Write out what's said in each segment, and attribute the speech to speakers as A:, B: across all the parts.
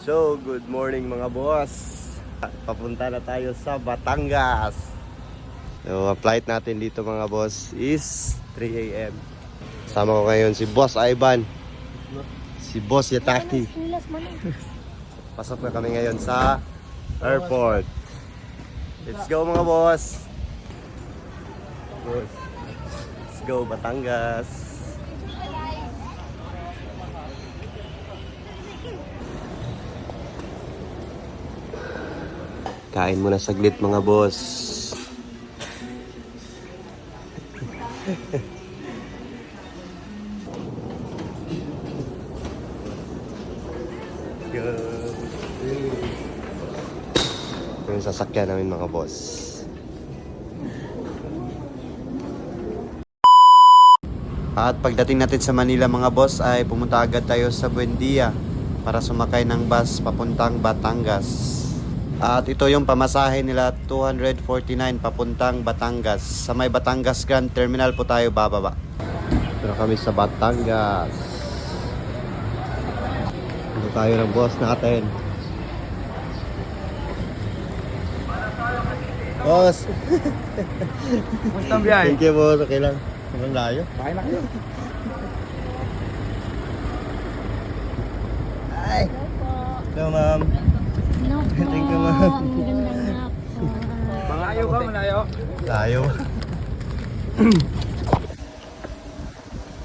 A: So, good morning mga boss. Papunta na tayo sa Batangas. So, ang flight natin dito mga boss is 3 a.m. Sama ko ngayon si Boss Ivan, si Boss Yataki. Pasok na kami ngayon sa airport. Let's go mga boss. Let's go Batangas. Kain muna saglit mga boss. Ito yung sasakyan namin mga boss. At pagdating natin sa Manila mga boss ay pumunta agad tayo sa Buendia para sumakay ng bus papuntang Batangas. At ito yung pamasahe nila, 249 papuntang Batangas. Sa may Batangas Grand Terminal po tayo bababa. Ito na kami sa Batangas. Ito tayo ng boss natin. Boss!
B: Kumusta ang biyahe?
A: Thank you boss, okay lang. Sobrang layo.
B: Bakit na kayo?
A: Ay! Hello ma'am.
C: No po.
A: Thank you, ma'am.
C: Magandang hapon.
B: Mangayo ka, malayo.
A: Layo.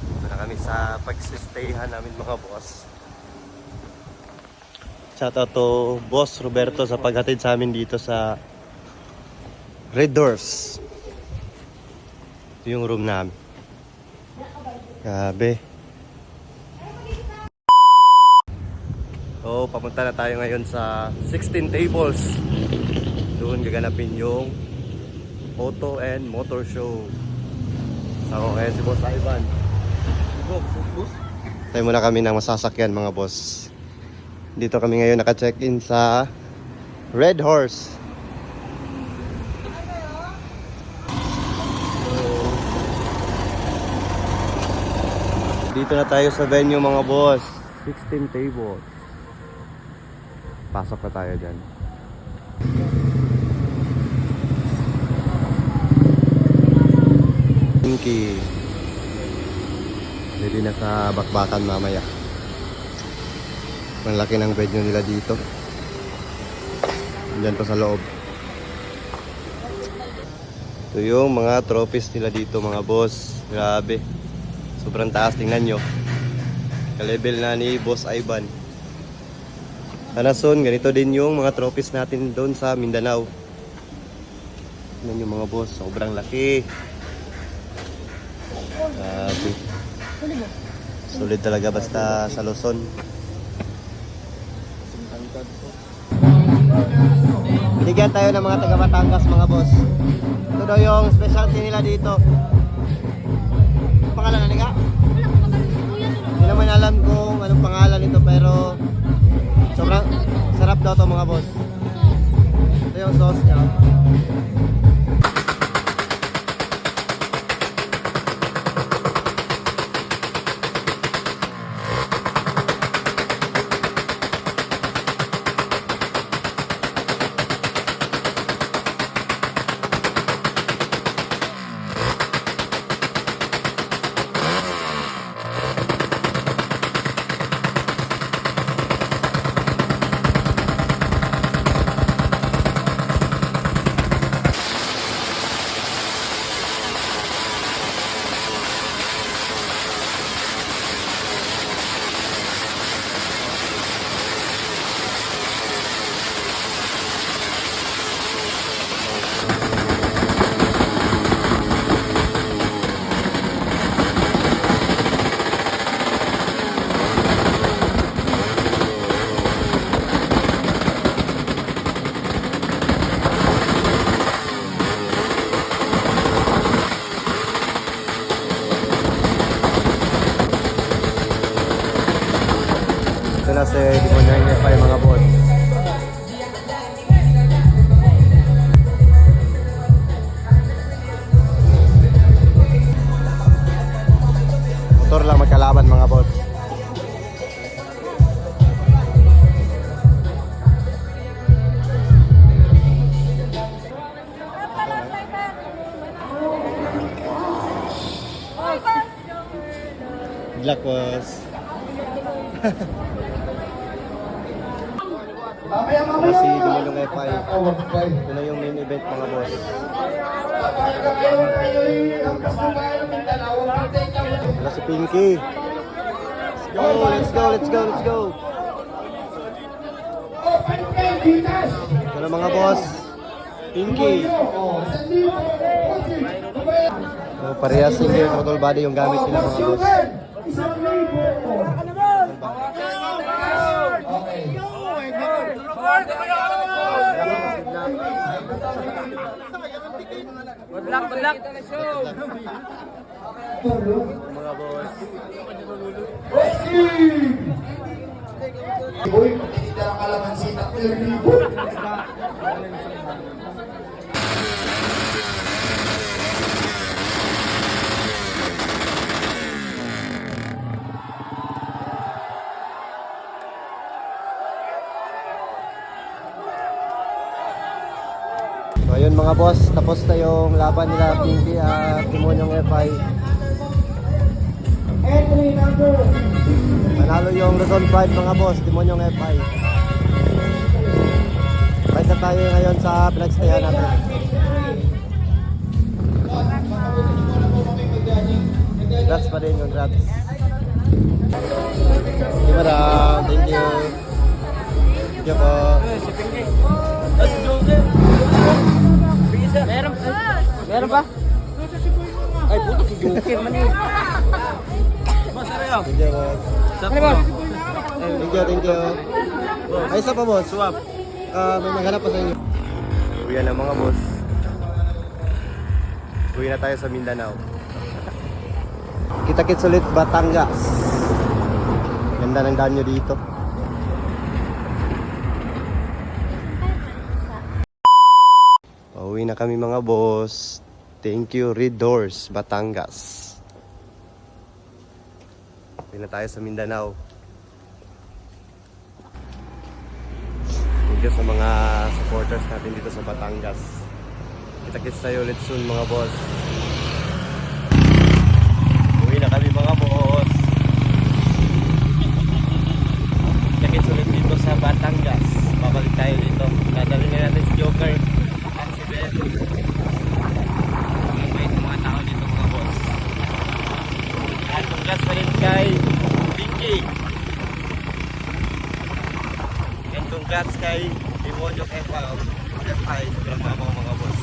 A: Ito na kami sa pagsistayhan namin mga boss. Shout out to Boss Roberto sa paghatid sa amin dito sa Red Doors. Ito yung room namin. Grabe. So, papunta na tayo ngayon sa 16 tables. Doon gaganapin yung auto and motor show. So, kaya si Boss Ivan. Tayo muna kami ng masasakyan mga boss. Dito kami ngayon naka-check-in sa Red Horse. Dito na tayo sa venue mga boss. 16 tables. Pasok na tayo dyan. Pinky. Pwede na sa bakbakan mamaya. Ang laki ng venue nila dito. Diyan pa sa loob. Ito yung mga trophies nila dito mga boss. Grabe. Sobrang taas, tingnan nyo. Ka-level na ni Boss Ivan. Anason, ganito din yung mga trophies natin doon sa Mindanao. Tingnan yung mga boss, sobrang laki. Grabe. Solid talaga basta sa Luzon. Binigyan tayo ng mga taga Batangas mga boss. Ito daw yung specialty nila dito. Pangalan na niga? Hindi naman alam kung anong pangalan nito pero sobrang sarap daw to mga boss. Ito yung sauce niya. Ito na si Demonyo pa yung mga boss. Motor lang magkalaban mga boss. Good luck, boss. Kasi Dumulong FI. Ito na yung main event, mga boss. Wala si Pinky. Let's go, let's go, let's go. Ito na, mga boss. Pinky. So, parehas single throttle body yung gamit nila, mga boss.
B: Good luck, good luck.
A: Mga boss.
D: Boy, hindi lang kalamansi na libo.
A: So ayun, mga boss, tapos na yung laban nila Pinky at Demonyong FI.
D: Entry number.
A: Manalo yung Luzon Pride, mga boss, Demonyong FI. Fight na tayo ngayon sa pinagstayan natin. Congrats pa din, congrats. Thank you, madam. Thank you. Thank you po.
B: Meron ba? Ay, puto si Joker man eh. Masarap.
A: Thank you, boss.
B: Ano ba?
A: Thank you, thank you. Ay, isa pa, boss. Swap. May maghanap pa sa inyo. Uwi na, mga boss. Uwi na tayo sa Mindanao. Kita-kits ulit, Batangas. Ganda ng daan nyo dito. Pauwi na kami, mga boss. Thank you, Red Doors, Batangas. Uwi na tayo sa Mindanao. Thank you sa mga supporters natin dito sa Batangas. Kita-kits tayo ulit soon, mga boss. Uwi na kami, mga boss. Kita-kits ulit dito sa Batangas. Babalik tayo dito. Dadalhin na natin si Joker. At si Ben. May mga tao dito, mga boss. At congrats pa rin kay Pinky. And congrats kay Demonyong FI. Sobrang mga boss.